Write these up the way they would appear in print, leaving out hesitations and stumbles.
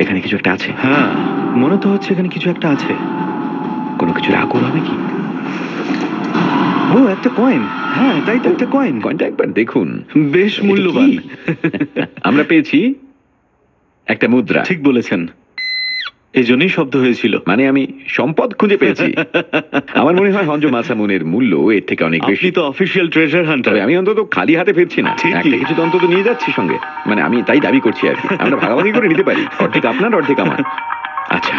এখানে কিছু একটা আছে। হ্যাঁ, মনে তো হচ্ছে এখানে কিছু একটা আছে। কোনো কিছুর আকর হবে কি? ও, একটা কয়েন। হ্যাঁ, তাই তো, একটা কয়েন। কয়েনটা একবার দেখুন, বেশ এটা মূল্যবান। কি? আমরা পেয়েছি একটা মুদ্রা। ঠিক বলেছেন, এই জন্যই শব্দ হয়েছিল। মানে আমি সম্পদ খুঁজে পেয়েছি। আমার মনে হয় হঞ্জো মাসামুনের মূল্য এর থেকে অনেক আপনি বেশি। তো অফিসিয়াল ট্রেজার হান্টার। তবে আমি অন্তত খালি হাতে ফিরছি না, ঠিকই। একটা কিছু তো অন্তত নিয়ে যাচ্ছি সঙ্গে। মানে আমি তাই দাবি করছি আর কি। আমরা ভাগাভাগি করে নিতে পারি, অর্ধেক আপনার অর্ধেক আমার। আচ্ছা,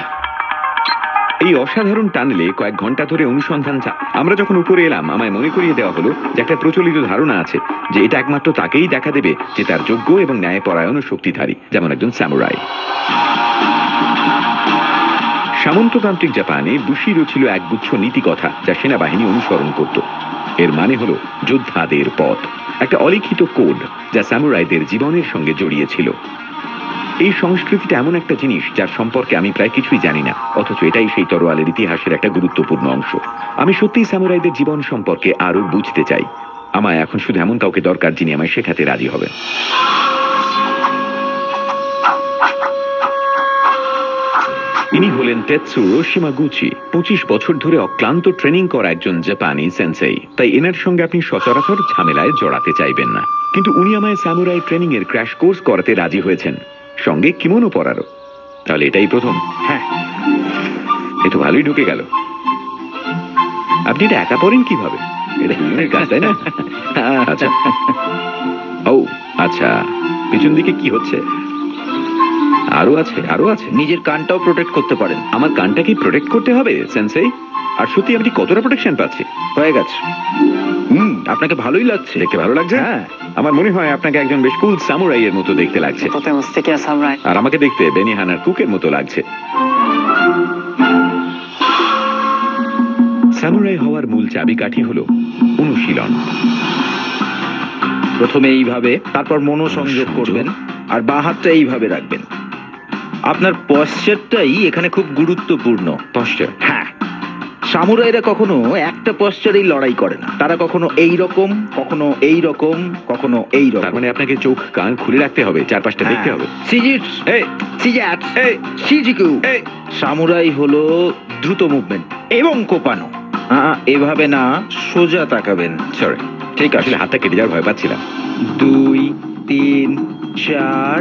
এই অসাধারণ টানেলে কয়েক ঘন্টা ধরে অনুসন্ধান আমরা যখন উপরে এলাম, আমায় মনে করিয়ে দেওয়া হলো যে একটা প্রচলিত ধারণা আছে যে এটা একমাত্র তাকেই দেখা দেবে যে তার যোগ্য এবং ন্যায়পরায়ণ ও শক্তিধারী, যেমন একজন স্যামুরাই। সামন্ততান্ত্রিক জাপানে বুশিরো ছিল একগুচ্ছ নীতিকথা যা সেনাবাহিনী অনুসরণ করত। এর মানে হলো যোদ্ধাদের পথ, একটা অলিখিত কোড যা স্যামুরাইদের জীবনের সঙ্গে জড়িয়ে ছিল। এই সংস্কৃতিটা এমন একটা জিনিস যার সম্পর্কে আমি প্রায় কিছুই জানি না, অথচ এটাই সেই তরোয়ালের ইতিহাসের একটা গুরুত্বপূর্ণ অংশ। আমি সত্যিই স্যামুরাইদের জীবন সম্পর্কে আরো বুঝতে চাই। আমায় এখন শুধু এমন কাউকে দরকার যিনি আমায় শেখাতে রাজি হবেন। ইনি হলেন তেৎসুরো শিমাগুচি। 25 বছর ধরে অক্লান্ত ট্রেনিং করা একজন জাপানি সেন্সেই। তাই এনার সঙ্গে আপনি সচরাচর ঝামেলায় জড়াতে চাইবেন না। কিন্তু উনি আমায় স্যামুরাই ট্রেনিং এর ক্র্যাশ কোর্স করাতে রাজি হয়েছেন, সঙ্গে কিমোনো পরারও। তাহলে এটাই প্রথম। হ্যাঁ, এ তো ভালোই ঢুকে গেল। আপনি এটা একা পড়েন কিভাবে? এটা হিউম্যানের কাজ, তাই না? আচ্ছা, ও আচ্ছা, পিছন দিকে কি হচ্ছে? আরো আছে, আরো আছে। নিজের কানটাও প্রোটেক্ট করতে পারেন। আমার কানটা কি প্রোটেক্ট করতে হবে সেন্সেই? আর সত্যি আপনি কতটা প্রোটেকশন পাচ্ছি? হয়ে গেছে। আপনাকে ভালোই লাগছে। দেখতে ভালো লাগছে? হ্যাঁ। আমার মনে হয় আপনাকে একজন বেশ কুল সামুরাই এর মতো দেখতে লাগছে। আর আমাকে দেখতে বেনিহানার কুকের মতো লাগছে। সামুরাই হওয়ার মূল চাবিকাঠি হলো অনুশীলন। প্রথমে এইভাবে, তারপর মনোসংযোগ করবেন, আর বাঁ হাতটা এইভাবে রাখবেন। আপনার পশ্চারটাই এখানে খুব গুরুত্বপূর্ণ। পশ্চার? হ্যাঁ, সামুরাইরা কখনো একটা পশ্চারেই লড়াই করে না। তারা কখনো এই রকম, কখনো এই রকম, কখনো এই তার রকম। মানে আপনাকে চোখ কান খুলে রাখতে হবে, চারপাশটা দেখতে হবে। সিজিটস, এই সিজাটস, এই শিজিকু। এই সামুরাই হলো দ্রুত মুভমেন্ট এবং কোপানো। এভাবে না, সোজা তাকাবেন। সরি, ঠিক আসলে হাতটা কেটে যাওয়ার ভয় পাচ্ছিলাম। 2, 3, 4।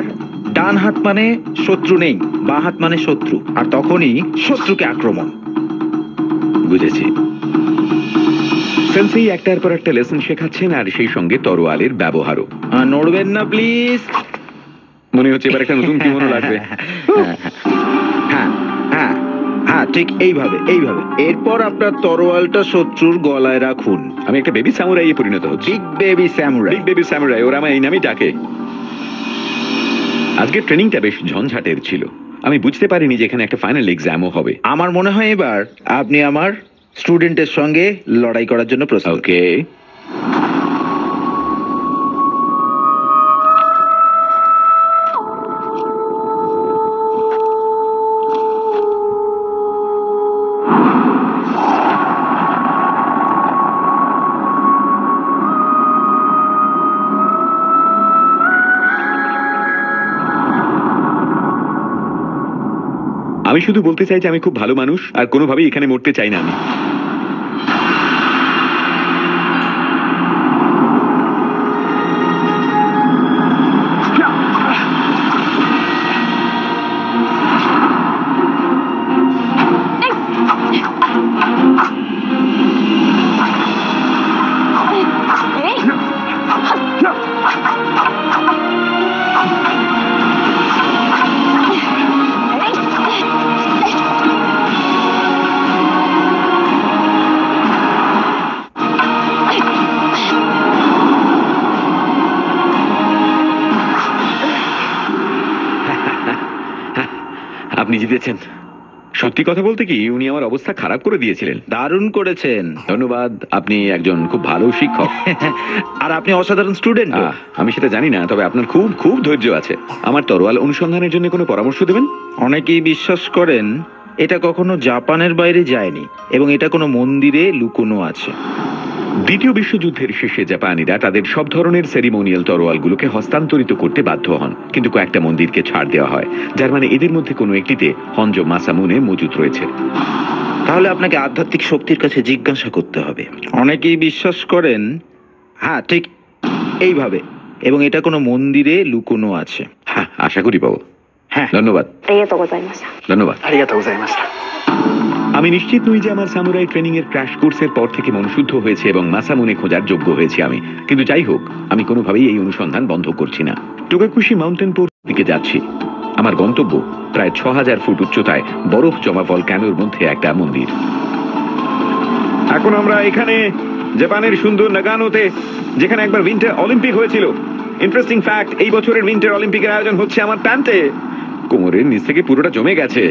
ডান হাত মানে শত্রু নেই, বাঁ হাত মানে শত্রু, আর তখনই শত্রুকে আক্রমণ। বুঝেছি। সেন্সেই একটার পর একটা লেসন শেখাচ্ছেন, আর সেই সঙ্গে তরোয়ালের ব্যবহারও। নড়বেন না প্লিজ। মনে হচ্ছে এবার একটা নতুন কিমোনো লাগবে। হ্যাঁ হ্যাঁ হ্যাঁ, ঠিক এইভাবে, এইভাবে। এরপর আপনার তরোয়ালটা শত্রুর গলায় রাখুন। আমি একটা বেবি সামুরাই এ পরিণত হচ্ছি। Big baby samurai. Big baby samurai, ওরা আমায় এই নামেই ডাকে। আজকের ট্রেনিংটা বেশ ঝঞ্ঝাটের ছিল। আমি বুঝতে পারিনি যে এখানে একটা ফাইনাল এক্সামও হবে। আমার মনে হয় এবার আপনি আমার স্টুডেন্টের সঙ্গে লড়াই করার জন্য প্রস্তুত। ওকে, আমি শুধু বলতে চাই যে আমি খুব ভালো মানুষ, আর কোনোভাবেই এখানে মরতে চাই না আমি। আপনি জিতেছেন। সত্যি কথা বলতে কি, উনি আমার অবস্থা খারাপ করে দিয়েছিলেন। দারুণ করেছেন। ধন্যবাদ, আপনি একজন খুব ভালো শিক্ষক। আর আপনি অসাধারণ স্টুডেন্ট। আমি সেটা জানি না, তবে আপনার খুব খুব ধৈর্য আছে। আমার তরোয়াল অনুসন্ধানের জন্য কোনো পরামর্শ দেবেন? অনেকেই বিশ্বাস করেন এটা কখনো জাপানের বাইরে যায়নি এবং এটা কোনো মন্দিরে লুকোনো আছে। দ্বিতীয় বিশ্বযুদ্ধের শেষে জাপানিরা তাদের সব ধরনের সেরিমোনিয়াল তরোয়ালগুলোকে হস্তান্তরিত করতে বাধ্য হন, কিন্তু কয়েকটা মন্দিরকে ছাড় দেওয়া হয়, যার মানে এদের মধ্যে কোনো একটিতে হনজো মাসামুনে মজুত রয়েছে। তাহলে আপনাকে আধ্যাত্মিক শক্তির কাছে জিজ্ঞাসা করতে হবে। অনেকেই বিশ্বাস করেন, হ্যাঁ ঠিক এইভাবে, এবং এটা কোনো মন্দিরে লুকোনো আছে। হ্যাঁ, আশা করি পাবো। হ্যাঁ, ধন্যবাদ। ありがとうございました。 ধন্যবাদ।ありがとうございました。 আমি নিশ্চিত নই যে আমার সামুরাই ট্রেনিং এর ক্র্যাশ কোর্সের পর থেকে মনশুদ্ধ হয়েছে এবং মাসামুনে খোঁজার যোগ্য হয়েছে আমি, কিন্তু যাই হোক, আমি কোনোভাবেই এই অনুসন্ধান বন্ধ করছি না। টোকাকুশি মাউন্টেন পোর্ট দিকে যাচ্ছি। আমার গন্তব্য প্রায় 6000 ফুট উচ্চতায় বরফ জমা ভলক্যানোর মধ্যে একটা মন্দির। এখন আমরা এখানে জাপানের সুন্দর নাগানোতে, যেখানে একবার উইন্টার অলিম্পিক হয়েছিল। ইন্টারেস্টিং ফ্যাক্ট, এই বছরের উইন্টার অলিম্পিকের আয়োজন হচ্ছে আমার প্যান্টে। কোমরের নিচ থেকে পুরোটা জমে গেছে।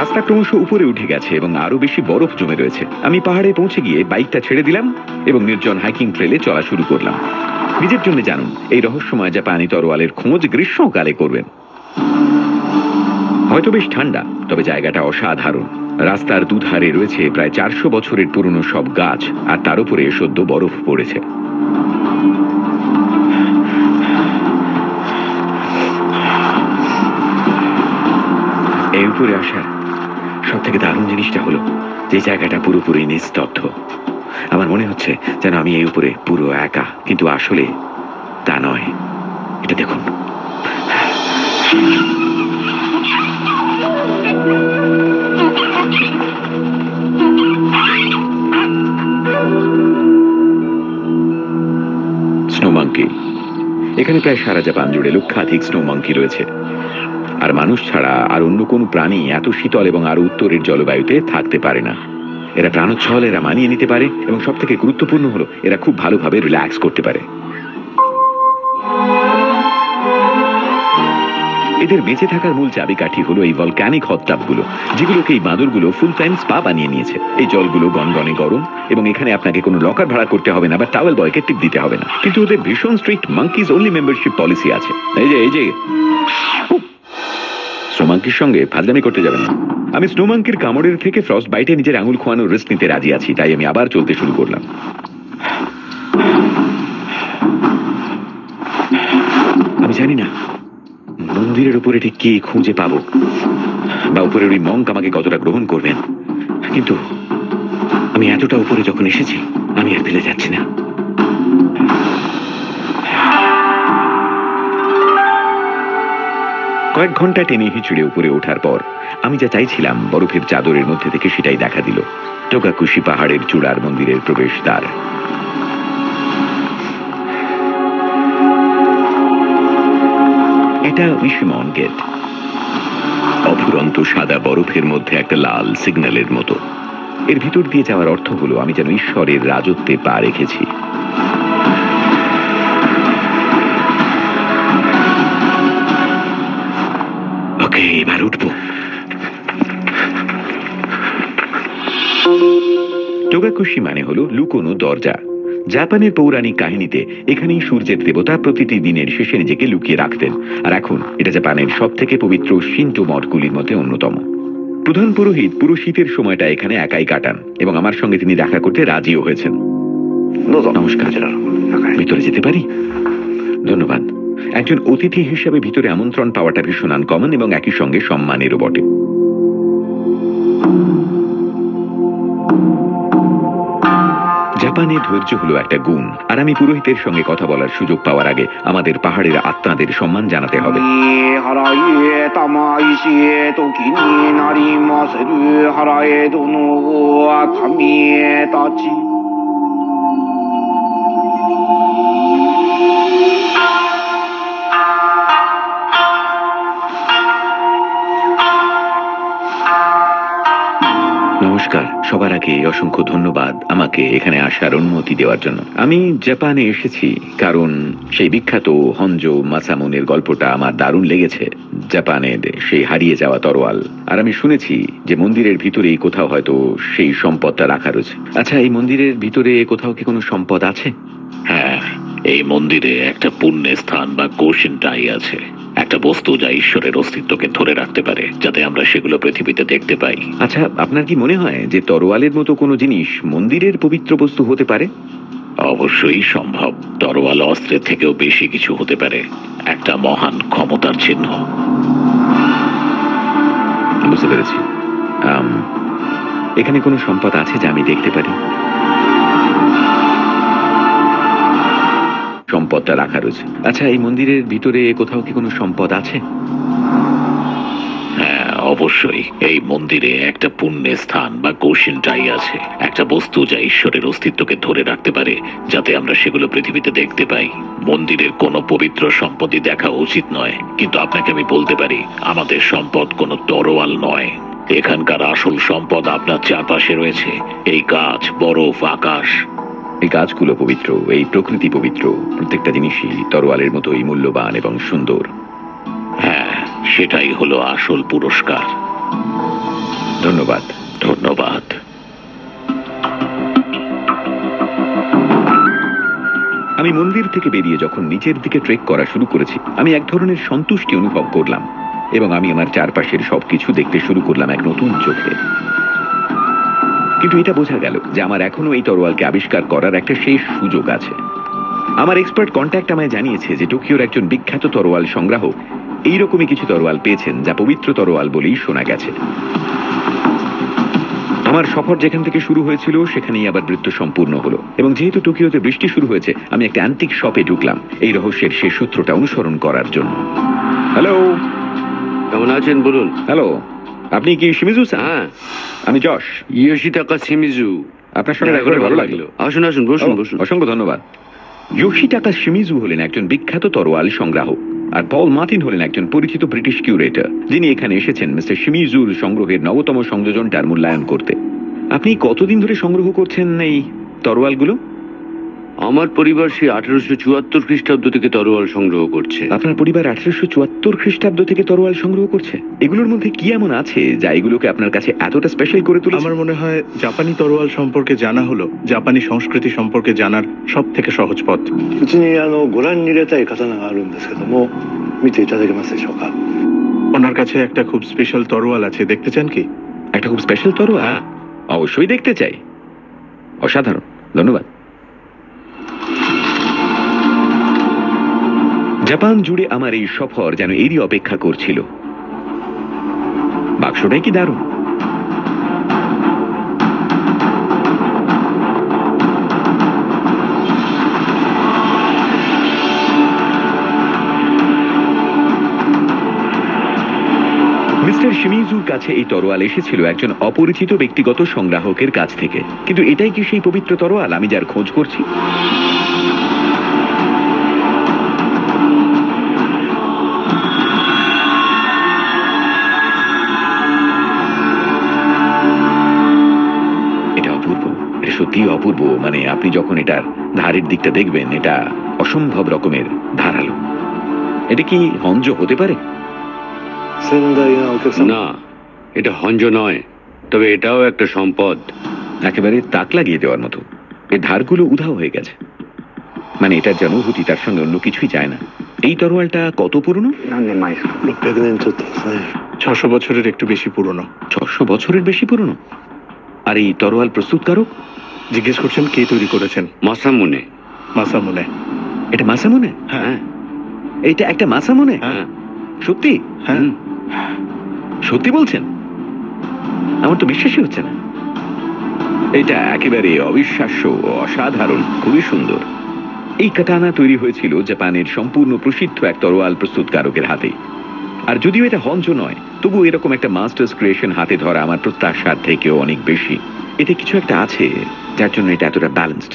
রাস্তা ক্রমশ উপরে উঠে গেছে এবং আরো বেশি বরফ জমে রয়েছে। আমি পাহাড়ে পৌঁছে গিয়ে বাইকটা ছেড়ে দিলাম এবং নির্জন হাইকিং ট্রেলে চলা শুরু করলাম। নিজের জন্য জানুন, এই রহস্যময় জাপানি তরোয়ালের খোঁজ গ্রীষ্মকালে করবেন। হয়তো বেশ ঠান্ডা, তবে জায়গাটা অসাধারণ। রাস্তার দুধারে রয়েছে প্রায় 400 বছরের পুরনো সব গাছ, আর তার উপরে সদ্য বরফ পড়েছে। এই উপরে আসার সব থেকে দারুণ জিনিসটা হলো যে জায়গাটা পুরোপুরি নিস্তব্ধ। আমার মনে হচ্ছে যেন আমি এই উপরে পুরো একা, কিন্তু আসলে তা নয়। এটা দেখুন, স্নো মাঙ্কি। এখানে প্রায় সারা জাপান জুড়ে লক্ষাধিক স্নো মাঙ্কি রয়েছে, আর মানুষ ছাড়া আর অন্য কোন প্রাণী এত শীতল এবং আরো উত্তরের জলবায়ুতে থাকতে পারে না। এরা প্রাণোচ্ছল, এরা মানিয়ে নিতে পারে, এবং সব থেকে গুরুত্বপূর্ণ হলো এরা খুব ভালোভাবে রিল্যাক্স করতে পারে। এদের বেঁচে থাকার মূল চাবিকাঠি হলো এই ভলক্যানিক হট টাবগুলো, যেগুলোকে এই বাঁদরগুলো ফুল টাইম স্পা বানিয়ে নিয়েছে। এই জলগুলো গনগনে গরম, এবং এখানে আপনাকে কোনো লকার ভাড়া করতে হবে না বা টাওয়েল বয়কে টিপ দিতে হবে না। কিন্তু ওদের ভীষণ strict monkeys only membership policy আছে। এই যে স্নোমাঙ্কির সঙ্গে ফাজলামি করতে যাবেন না। আমি স্নোমাঙ্কির কামড়ের থেকে ফ্রস্ট বাইটে নিজের আঙুল খোয়ানোর রিস্ক নিতে রাজি আছি, তাই আমি আবার চলতে শুরু করলাম। আমি জানি না মন্দিরের উপরে ঠিক কি খুঁজে পাবো, বা উপরের ওই মঙ্ক আমাকে কতটা গ্রহণ করবেন, কিন্তু আমি এতটা উপরে যখন এসেছি, আমি আর ফেলে যাচ্ছি না। কয়েক ঘন্টা টেনে হিচড়ে উপরে ওঠার পর আমি যা চাইছিলাম বরফের চাদরের মধ্যে থেকে সেটাই দেখা দিল। টোকাকুশি পাহাড়ের চূড়ার মন্দিরের প্রবেশদ্বার। এটা উইশিমন গেট। অফুরন্ত সাদা বরফের মধ্যে একটা লাল সিগন্যালের মতো। এর ভিতর দিয়ে যাওয়ার অর্থ হলো আমি যেন ঈশ্বরের রাজত্বে পা রেখেছি। ওকে, এবার উঠবো। টোকাকুশি মানে হলো লুকোনো দরজা। জাপানের পৌরাণিক কাহিনীতে এখানেই সূর্যের দেবতা প্রতিটি দিনের শেষে নিজেকে লুকিয়ে রাখতেন, আর এখন এটা জাপানের সব থেকে পবিত্র শিন্টো মঠগুলির মধ্যে অন্যতম। প্রধান পুরোহিত পুরো শীতের সময়টা এখানে একাই কাটান, এবং আমার সঙ্গে তিনি দেখা করতে রাজিও হয়েছেন। নমস্কার, ভিতরে যেতে পারি? ধন্যবাদ। একজন অতিথি হিসেবে ভিতরে আমন্ত্রণ পাওয়াটা ভীষণ আনকমন এবং একই সঙ্গে সম্মানেরও বটে। জাপানে ধৈর্য হলো একটা গুণ, আর আমি পুরোহিতের সঙ্গে কথা বলার সুযোগ পাওয়ার আগে আমাদের পাহাড়ের আত্মাদের সম্মান জানাতে হবে। নমস্কার। সবার আগে অসংখ্য ধন্যবাদ আমাকে এখানে আসার অনুমতি দেওয়ার জন্য। আমি জাপানে এসেছি কারণ সেই বিখ্যাত হনজো মাসামুনের গল্পটা আমার দারুণ লেগেছে। জাপানের সেই হারিয়ে যাওয়া তরোয়াল, আর আমি শুনেছি যে মন্দিরের ভিতরেই কোথাও হয়তো সেই সম্পদটা রাখা রয়েছে। আচ্ছা, এই মন্দিরের ভিতরে কোথাও কি কোনো সম্পদ আছে? হ্যাঁ, এই মন্দিরে একটা পুণ্যের স্থান বা গোশিনটাই আছে। একটা বস্তু যা ঈশ্বরের অস্তিত্বকে ধরে রাখতে পারে, যাতে আমরা সেগুলো পৃথিবীতে দেখতে পাই। আচ্ছা, আপনার কি মনে হয় যে তরোয়ালের মতো কোনো জিনিস মন্দিরের পবিত্র বস্তু হতে পারে? অবশ্যই সম্ভব। তরোয়াল অস্ত্রের থেকেও বেশি কিছু হতে পারে, একটা মহান ক্ষমতার চিহ্ন। বুঝতে পেরেছি। এখানে কোনো সম্পদ আছে যা আমি দেখতে পারি? সম্পদটা রাখা রয়েছে। আচ্ছা, এই মন্দিরের ভিতরে কোথাও কি কোনো সম্পদ আছে? হ্যাঁ, অবশ্যই। এই মন্দিরে একটা পুণ্যের স্থান বা কৌশিনটাই আছে, একটা বস্তু যা ঈশ্বরের অস্তিত্বকে ধরে রাখতে পারে, যাতে আমরা সেগুলো পৃথিবীতে দেখতে পাই। মন্দিরের কোনো পবিত্র সম্পদই দেখা উচিত নয়, কিন্তু আপনাকে আমি বলতে পারি, আমাদের সম্পদ কোনো তরোয়াল নয়। এখানকার আসল সম্পদ আপনার চারপাশে রয়েছে, এই গাছ, বরফ, আকাশ। এই গাছগুলো পবিত্র, এই প্রকৃতি পবিত্র, প্রত্যেকটা জিনিসই তরোয়ালের মতোই মূল্যবান এবং সুন্দর। হ্যাঁ, সেটাই হলো আসল পুরস্কার। ধন্যবাদ। ধন্যবাদ। আমি মন্দির থেকে বেরিয়ে যখন নিচের দিকে ট্রেক করা শুরু করেছি, আমি এক ধরনের সন্তুষ্টি অনুভব করলাম এবং আমি আমার চারপাশের সবকিছু দেখতে শুরু করলাম এক নতুন চোখে। কিন্তু এটা বোঝা গেল যে আমার এখনো এই তরোয়ালকে আবিষ্কার করার একটা শেষ সুযোগ আছে। আমার এক্সপার্ট কন্ট্যাক্ট আমায় জানিয়েছে যে টোকিওর একজন বিখ্যাত তরোয়াল সংগ্রাহক এইরকমই কিছু তরোয়াল পেয়েছেন, যা পবিত্র তরোয়াল বলেই শোনা গেছে। আমার সফর যেখান থেকে শুরু হয়েছিল সেখানেই আবার বৃত্ত সম্পূর্ণ হলো, এবং যেহেতু টোকিওতে বৃষ্টি শুরু হয়েছে, আমি একটা অ্যান্টিক শপে ঢুকলাম এই রহস্যের শেষ সূত্রটা অনুসরণ করার জন্য। হ্যালো, কেমন আছেন বলুন? হ্যালো, আপনি কি শিমিজু স্যার? হ্যাঁ, আমি যশ। ইয়োশিতাকা শিমিজু। আপনার সঙ্গে দেখা করে ভালো লাগলো। আসুন আসুন, বসুন বসুন। অসংখ্য ধন্যবাদ। ইয়োশিতাকা শিমিজু হলেন একজন বিখ্যাত তরোয়াল সংগ্রাহক, আর পল মার্টিন হলেন একজন পরিচিত ব্রিটিশ কিউরেটর, যিনি এখানে এসেছেন মিস্টার শিমিজুর সংগ্রহের নবতম সংযোজনটার মূল্যায়ন করতে। আপনি কতদিন ধরে সংগ্রহ করছেন এই তরোয়ালগুলো? আমার পরিবার সেই 1874 খ্রিস্টাব্দ থেকে তরোয়াল সংগ্রহ করছে। আপনার পরিবার 1874 খ্রিস্টাব্দ থেকে তরোয়াল সংগ্রহ করছে? এগুলোর মধ্যে কি এমন আছে যা এগুলোকে আপনার কাছে এতটা স্পেশাল করে তুলেছে? আমার মনে হয় জাপানি তরোয়াল সম্পর্কে জানা হলো জাপানি সংস্কৃতি সম্পর্কে জানার সব থেকে সহজ পথ। うちにご覧に入れたい刀があるんですけども見ていただけますでしょうか。 ওনার কাছে একটা খুব স্পেশাল তরোয়াল আছে, দেখতে চান কি? একটা খুব স্পেশাল তরোয়াল? হ্যাঁ। অবশ্যই দেখতে চাই। অসাধারণ, ধন্যবাদ। জাপান জুড়ে আমার এই সফর যেন এরই অপেক্ষা করছিল। বাক্সটাই কি দারুণ! মিস্টার শিমিজুর কাছে এই তরোয়াল এসেছিল একজন অপরিচিত ব্যক্তিগত সংগ্রাহকের কাছ থেকে, কিন্তু এটাই কি সেই পবিত্র তরোয়াল আমি যার খোঁজ করছি? এটা অপূর্ব, এটা সত্যিই অপূর্ব। মানে আপনি যখন এটার ধারের দিকটা দেখবেন, এটা অসম্ভব রকমের ধারালো। এটা কি হঞ্জ হতে পারে? 先代なお客様 না, এটা হঞ্জ নয়, তবে এটাও একটা সম্পদ। একেবারে তাক লাগিয়ে দেওয়ার মতো। এর ধারগুলো উধাও হয়ে গেছে। মানে এটার যে অনুভূতি, তার সঙ্গে অন্য কিছুই যায় না। এই তরোয়ালটা কত পুরনো? 何年前ですか。600年ちょっとですね。 600 বছরের একটু বেশি পুরনো। 600 বছরের বেশি পুরনো। আর এই তরোয়াল প্রস্তুতকারক? জিজ্ঞেস করছেন কে তৈরি করেছেন? মাসামুনে। মাসামুনে। এটা মাসামুনে? হ্যাঁ এটা একটা মাসামুনে? হ্যাঁ। সত্যি? হ্যাঁ। হুম। সত্যি বলছেন? আমার তো বিশ্বাসই হচ্ছে না। এটা একেবারে অবিশ্বাস্য, অসাধারণ, খুবই সুন্দর। এই কাটানা তৈরি হয়েছিল জাপানের সম্পূর্ণ প্রসিদ্ধ এক তরোয়াল প্রস্তুতকারকের হাতে। আর যদিও এটা হঞ্জ নয়, তবু এরকম একটা মাস্টার্স ক্রিয়েশন হাতে ধরা আমার প্রত্যাশার থেকেও অনেক বেশি। এতে কিছু একটা আছে যার জন্য এটা এতটা ব্যালেন্সড।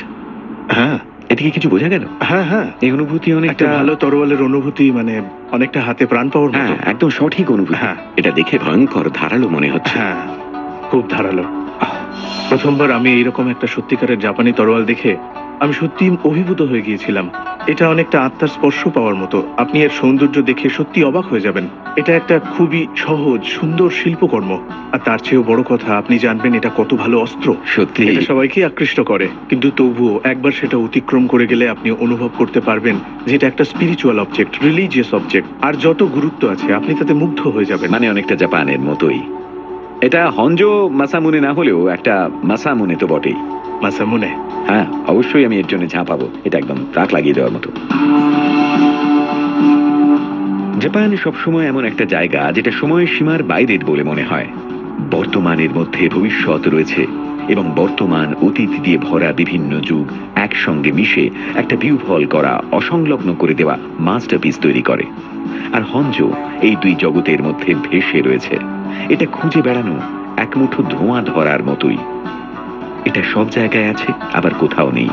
হ্যাঁ এতে কি কিছু বোঝা গেল? হ্যাঁ হ্যাঁ, এই অনুভূতি একটা অনেকটা ভালো তরোয়ালের অনুভূতি, মানে অনেকটা হাতে প্রাণ পাওয়ার হ্যাঁ, মতো। একদম সঠিক অনুভূতি। হ্যাঁ। এটা দেখে ভয়ঙ্কর ধারালো মনে হচ্ছে। হ্যাঁ, খুব ধারালো। প্রথমবার আমি এইরকম একটা সত্যিকারের জাপানি তরোয়াল দেখে আমি সত্যি অভিভূত হয়ে গিয়েছিলাম। এটা অনেকটা আত্মার স্পর্শ পাওয়ার মতো। আপনি এর সৌন্দর্য দেখে সত্যি অবাক হয়ে যাবেন। এটা একটা খুবই সহজ সুন্দর শিল্পকর্ম, আর তার চেয়েও বড় কথা, আপনি জানবেন এটা কত ভালো অস্ত্র। সত্যি এটা সবাইকে আকৃষ্ট করে, কিন্তু তবুও একবার সেটা অতিক্রম করে গেলে আপনি অনুভব করতে পারবেন যে এটা একটা স্পিরিচুয়াল অবজেক্ট, রিলিজিয়াস অবজেক্ট, আর যত গুরুত্ব আছে আপনি তাতে মুগ্ধ হয়ে যাবেন। মানে অনেকটা জাপানের মতোই। এটা হনজো মাসামুনে না হলেও একটা মাসামুনে তো বটেই। মাসামুনে, হ্যাঁ, অবশ্যই আমি এর জন্য ঝাঁপাবো। এটা একদম তাক লাগিয়ে দেওয়ার মতো। জাপান সবসময় এমন একটা জায়গা যেটা সময়ের সীমার বাইরের বলে মনে হয়। বর্তমানের মধ্যে ভবিষ্যৎ রয়েছে এবং বর্তমান অতীত দিয়ে ভরা বিভিন্ন যুগ একসঙ্গে মিশে একটা বিউফল করা, অসংলগ্ন করে দেওয়া মাস্টারপিস তৈরি করে। আর হনজো এই দুই জগতের মধ্যে ভেসে রয়েছে। এটা খুঁজে বেড়ানো এক মুঠো ধোঁয়া ধরার মতোই। এটা সব জায়গায় আছে, আবার কোথাও নেই।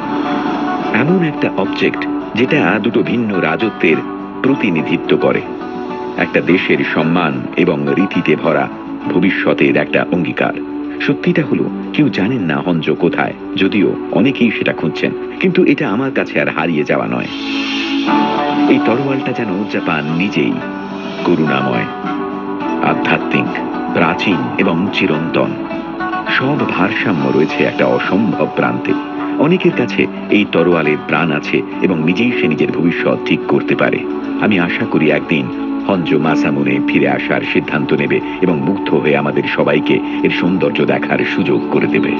এমন একটা অবজেক্ট যেটা দুটো ভিন্ন রাজত্বের প্রতিনিধিত্ব করে, একটা দেশের সম্মান এবং রীতিতে ভরা ভবিষ্যতের একটা অঙ্গীকার। সত্যিটা হলো কেউ জানেন না হনজো কোথায়, যদিও অনেকেই সেটা খুঁজছেন, কিন্তু এটা আমার কাছে আর হারিয়ে যাওয়া নয়। এই তরোয়ালটা যেন জাপান নিজেই, করুণাময়, আধ্যাত্মিক, প্রাচীন এবং চিরন্তন। সব ভারসাম্য রয়েছে একটা অসম্ভব প্রান্তে। অনেকের কাছে এই তরোয়ালের প্রাণ আছে এবং নিজেই সে নিজের ভবিষ্যৎ ঠিক করতে পারে। আমি আশা করি একদিন হনজো মাসামুনে ফিরে আসার সিদ্ধান্ত নেবে এবং মুগ্ধ হয়ে আমাদের সবাইকে এর সৌন্দর্য দেখার সুযোগ করে দেবে।